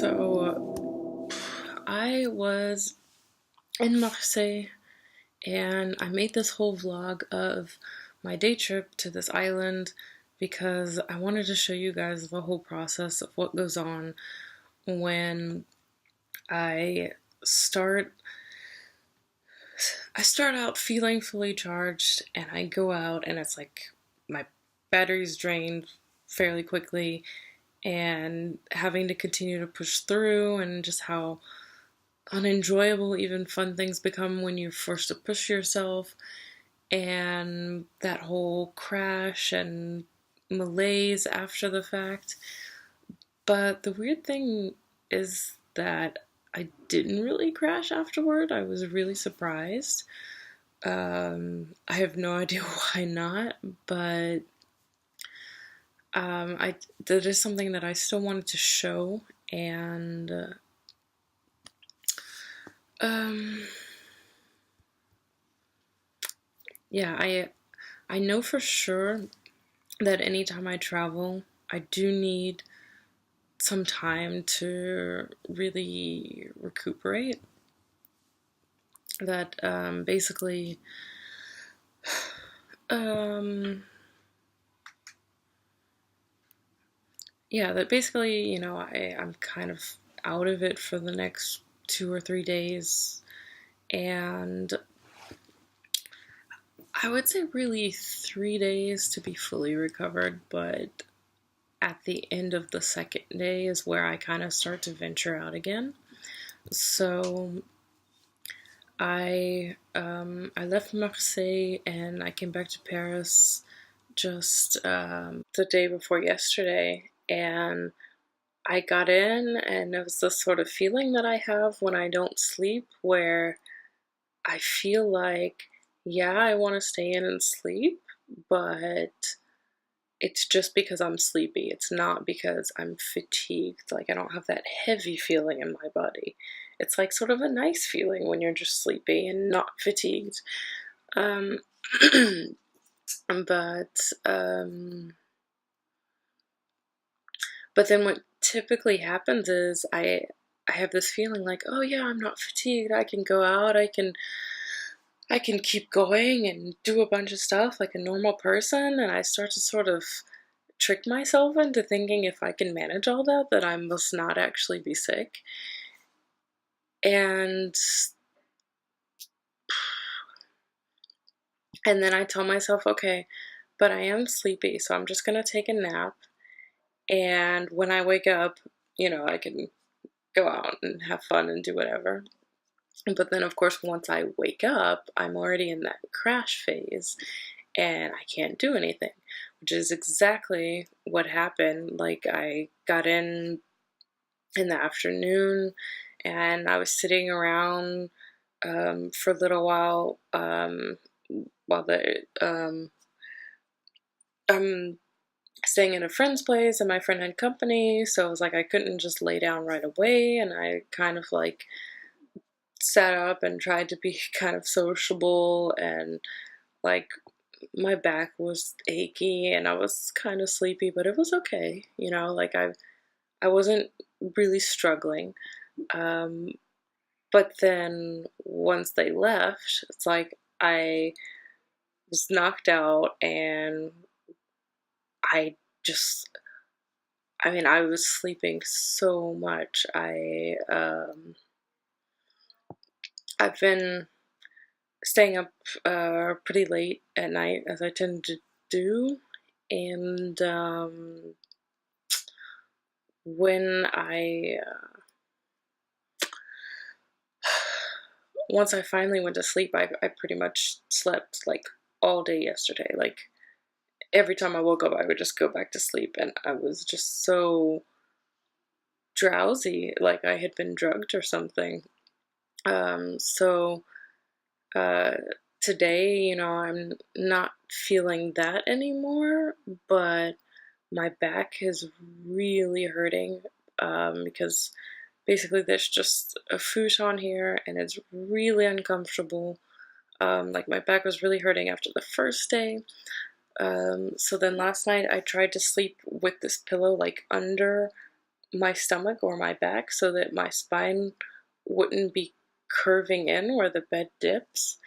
So I was in Marseille and I made this whole vlog of my day trip to this island because I wanted to show you guys the whole process of what goes on when I start I start out feeling fully charged and I go out and it's like my battery's drained fairly quickly and having to continue to push through, and just how unenjoyable even fun things become when you're forced to push yourself, and that whole crash and malaise after the fact. But the weird thing is that I didn't really crash afterward. I was really surprised. I have no idea why not, but that is something that I still wanted to show, and yeah, I know for sure that anytime I travel, I do need some time to really recuperate. That basically, yeah, that basically, I'm kind of out of it for the next 2 or 3 days, and I would say really 3 days to be fully recovered, but at the end of the second day is where I kind of start to venture out again. So I left Marseille and I came back to Paris just the day before yesterday, and I got in, and it was this sort of feeling that I have when I don't sleep, where I feel like, yeah, I want to stay in and sleep, but it's just because I'm sleepy. It's not because I'm fatigued. Like, I don't have that heavy feeling in my body. It's like sort of a nice feeling when you're just sleepy and not fatigued. Um, but but then what typically happens is I have this feeling like, oh yeah, I'm not fatigued. I can go out. I can keep going and do a bunch of stuff like a normal person, and I start to sort of trick myself into thinking if I can manage all that, that I must not actually be sick. And then I tell myself, okay, but I am sleepy, so I'm just gonna take a nap, and when I wake up, I can go out and have fun and do whatever. But then, of course, once I wake up, I'm already in that crash phase and I can't do anything, which is exactly what happened. Like, I got in the afternoon and I was sitting around for a little while while I'm staying in a friend's place and my friend had company, so it was like I couldn't just lay down right away, and I kind of like sat up and tried to be kind of sociable, and like my back was achy and I was kind of sleepy, but it was okay, like I wasn't really struggling. Um, but then once they left, it's like I was knocked out, and I just, I mean, I was sleeping so much. I've been staying up pretty late at night, as I tend to do, and when I once I finally went to sleep, I pretty much slept like all day yesterday. Like, every time I woke up, I would just go back to sleep, and I was just so drowsy, like I had been drugged or something. So uh, today, I'm not feeling that anymore, but my back is really hurting because basically there's just a futon here and it's really uncomfortable. Like, my back was really hurting after the first day. So then last night I tried to sleep with this pillow like under my stomach or my back so that my spine wouldn't be curving in where the bed dips.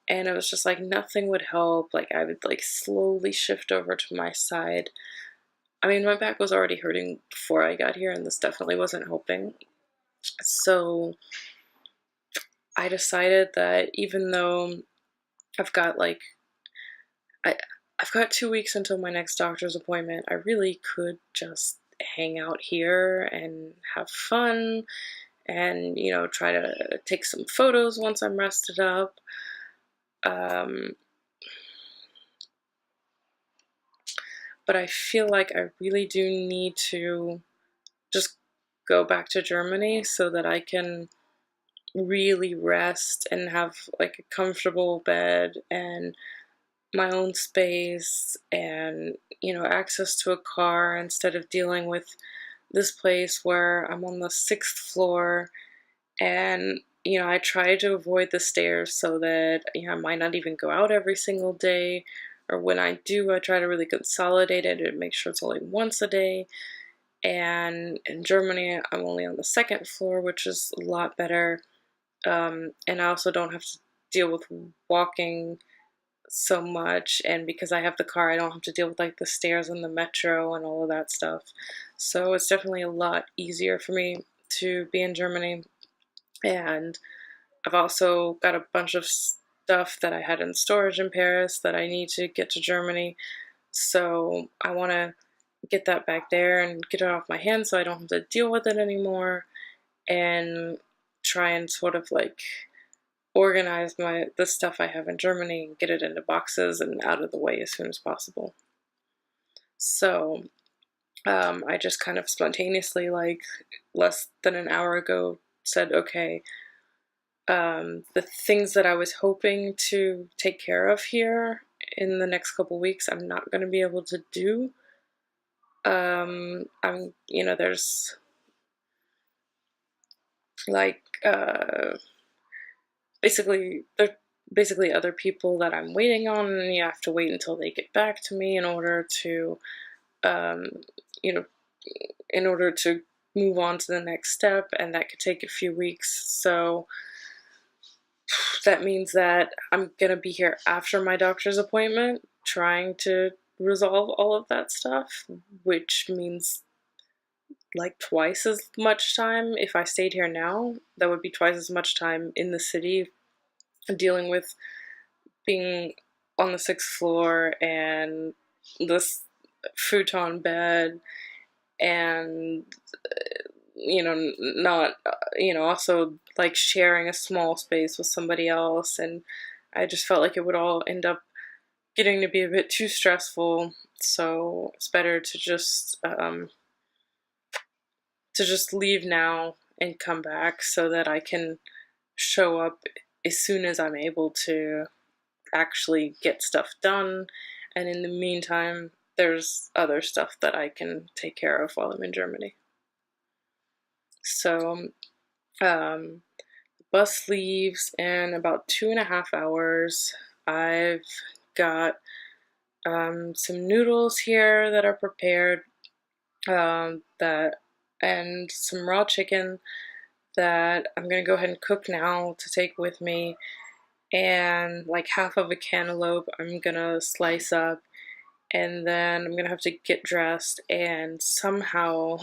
And it was just like nothing would help. Like I would like slowly shift over to my side. I mean, my back was already hurting before I got here, and this definitely wasn't helping. So I decided that even though I've got like I I've got 2 weeks until my next doctor's appointment, I really could just hang out here and have fun and, you know, try to take some photos once I'm rested up. Um, but I feel like I really do need to just go back to Germany so that I can really rest and have like a comfortable bed and my own space and, you know, access to a car instead of dealing with this place where I'm on the sixth floor and, you know, I try to avoid the stairs so that, you know, I might not even go out every single day. Or when I do, I try to really consolidate it and make sure it's only once a day. And in Germany, I'm only on the second floor, which is a lot better. And I also don't have to deal with walking so much. And because I have the car, I don't have to deal with like the stairs and the metro and all of that stuff. So it's definitely a lot easier for me to be in Germany. And I've also got a bunch of stuff that I had in storage in Paris that I need to get to Germany. So I want to get that back there and get it off my hands so I don't have to deal with it anymore and try and sort of like organize the stuff I have in Germany and get it into boxes and out of the way as soon as possible. So I just kind of spontaneously, like less than an hour ago, said, okay, the things that I was hoping to take care of here in the next couple weeks, I'm not going to be able to do. You know, there's like they're basically other people that I'm waiting on, and you have to wait until they get back to me in order to, um, you know, in order to move on to the next step, and that could take a few weeks. So that means that I'm gonna be here after my doctor's appointment trying to resolve all of that stuff, which means like twice as much time. If I stayed here now, that would be twice as much time in the city dealing with being on the sixth floor and this futon bed and, you know, not, you know, also like sharing a small space with somebody else. And I just felt like it would all end up getting to be a bit too stressful. So it's better to just leave now and come back so that I can show up as soon as I'm able to actually get stuff done. And in the meantime, there's other stuff that I can take care of while I'm in Germany. So, um, bus leaves in about 2.5 hours. I've got some noodles here that are prepared, that and some raw chicken that I'm gonna go ahead and cook now to take with me, and like half of a cantaloupe I'm gonna slice up, and then I'm gonna have to get dressed and somehow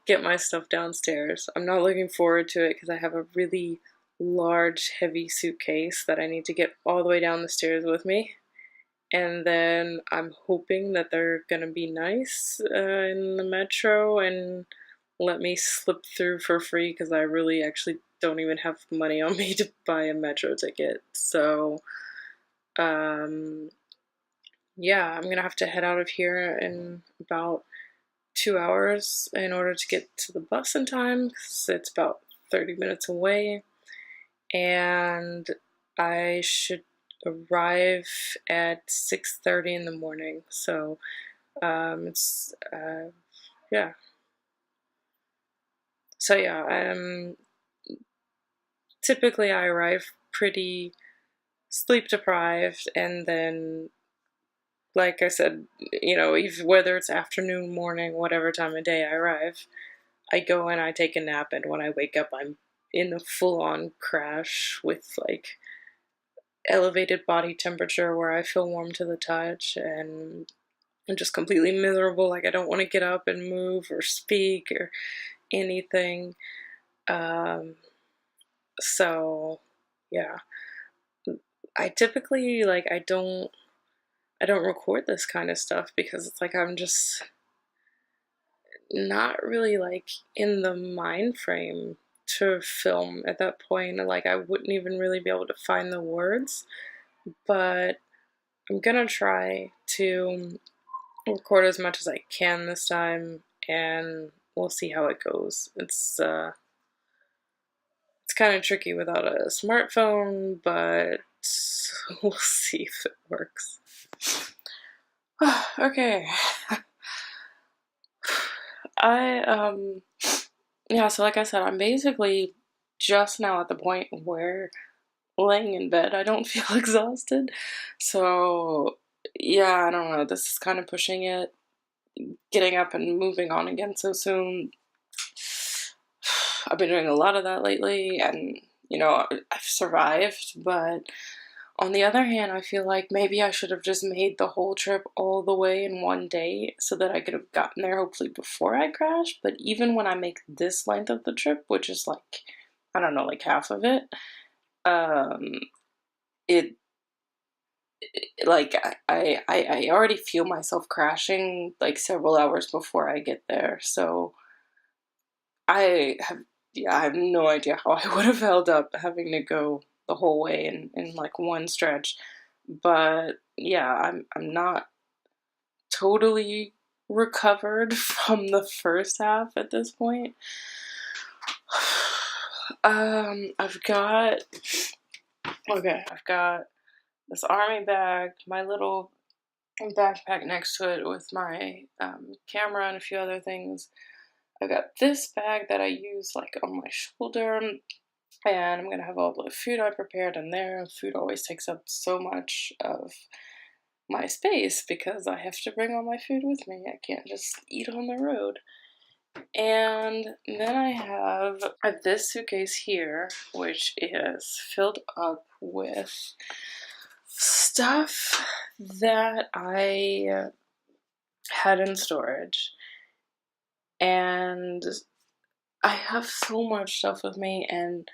get my stuff downstairs. I'm not looking forward to it because I have a really large, heavy suitcase that I need to get all the way down the stairs with me. And then I'm hoping that they're gonna be nice in the metro and let me slip through for free because I really actually don't even have money on me to buy a metro ticket. So, um, yeah, I'm gonna have to head out of here in about 2 hours in order to get to the bus in time because it's about 30 minutes away. And I should arrive at 6:30 in the morning. So it's yeah. So yeah, typically I arrive pretty sleep deprived, and then like I said, you know, whether it's afternoon, morning, whatever time of day I arrive, I go and I take a nap, and when I wake up, I'm in a full-on crash with like elevated body temperature where I feel warm to the touch, and I'm just completely miserable. Like I don't want to get up and move or speak or anything. Um, so yeah, I typically like I don't record this kind of stuff because it's like I'm just not really like in the mind frame to film at that point. Like I wouldn't even really be able to find the words, but I'm gonna try to record as much as I can this time, and we'll see how it goes. It's kind of tricky without a smartphone, but we'll see if it works. Okay. I yeah, so like I said, I'm basically just now at the point where laying in bed I don't feel exhausted. So yeah, I don't know, this is kind of pushing it. Getting up and moving on again so soon. I've been doing a lot of that lately, and I've survived, but on the other hand, I feel like maybe I should have just made the whole trip all the way in one day so that I could have gotten there hopefully before I crashed. But even when I make this length of the trip, which is like, I don't know, like half of it, um, it like I already feel myself crashing like several hours before I get there. So I have yeah, I have no idea how I would have held up having to go the whole way in like one stretch. But yeah, I'm not totally recovered from the first half at this point. I've got I've got this army bag, my little backpack next to it with my camera and a few other things. I've got this bag that I use like on my shoulder, and I'm gonna have all the food I prepared in there. Food always takes up so much of my space because I have to bring all my food with me. I can't just eat on the road. And then I have this suitcase here, which is filled up with stuff that I had in storage. And I have so much stuff with me, and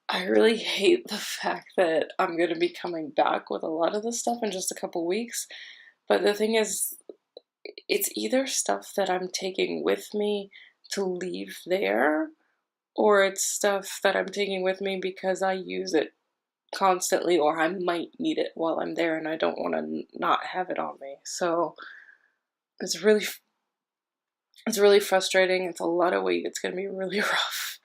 I really hate the fact that I'm going to be coming back with a lot of this stuff in just a couple weeks. But the thing is, it's either stuff that I'm taking with me to leave there, or it's stuff that I'm taking with me because I use it constantly, or I might need it while I'm there and I don't want to not have it on me. So it's really frustrating. It's a lot of weight. It's going to be really rough.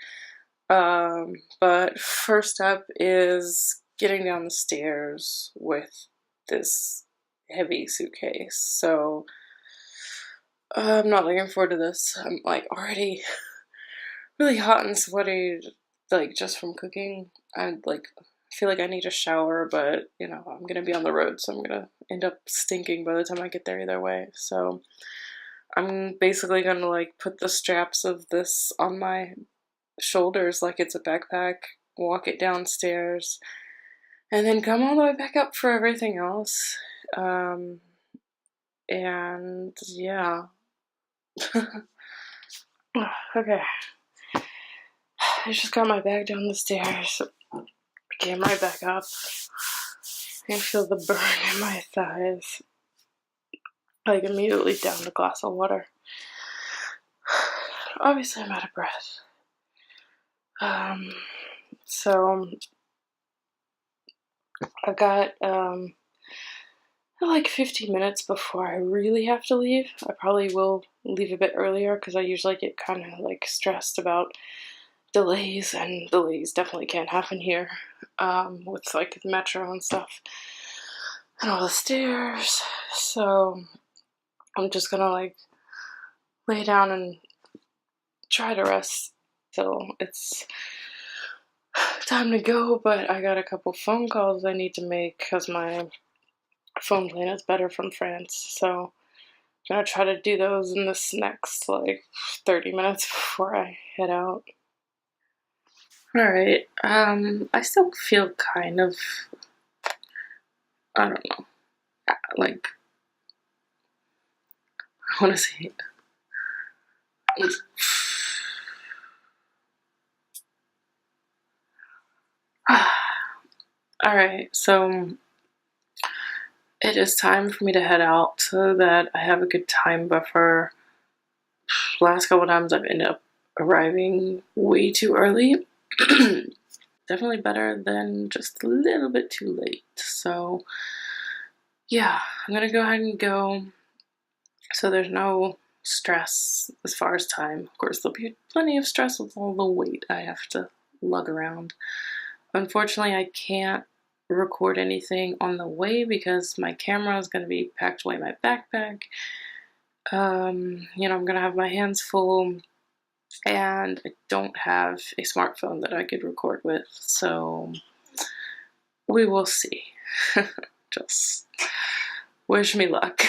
But first up is getting down the stairs with this heavy suitcase. So I'm not looking forward to this. I'm like already really hot and sweaty, like just from cooking. I feel like I need a shower, but I'm gonna be on the road, so I'm gonna end up stinking by the time I get there either way. So I'm basically gonna like put the straps of this on my shoulders like it's a backpack, walk it downstairs, and then come all the way back up for everything else. And yeah. Okay. I just got my bag down the stairs, came right back up. I can feel the burn in my thighs. Like immediately downed a glass of water. Obviously I'm out of breath. So I've got like 15 minutes before I really have to leave. I probably will leave a bit earlier because I usually get kind of like stressed about delays, and delays definitely can't happen here with like the metro and stuff and all the stairs. So I'm just gonna like lay down and try to rest till it's time to go. But I got a couple phone calls I need to make because my phone plan is better from France. So gonna try to do those in this next like 30 minutes before I head out. Alright, I still feel kind of, I don't know, like, I wanna say, alright, so it is time for me to head out so that I have a good time buffer. Last couple times I've ended up arriving way too early. Definitely better than just a little bit too late. So yeah, I'm gonna go ahead and go so there's no stress as far as time. Of course, there'll be plenty of stress with all the weight I have to lug around. Unfortunately, I can't record anything on the way because my camera is going to be packed away in my backpack. I'm going to have my hands full, and I don't have a smartphone that I could record with, so we will see. Just wish me luck.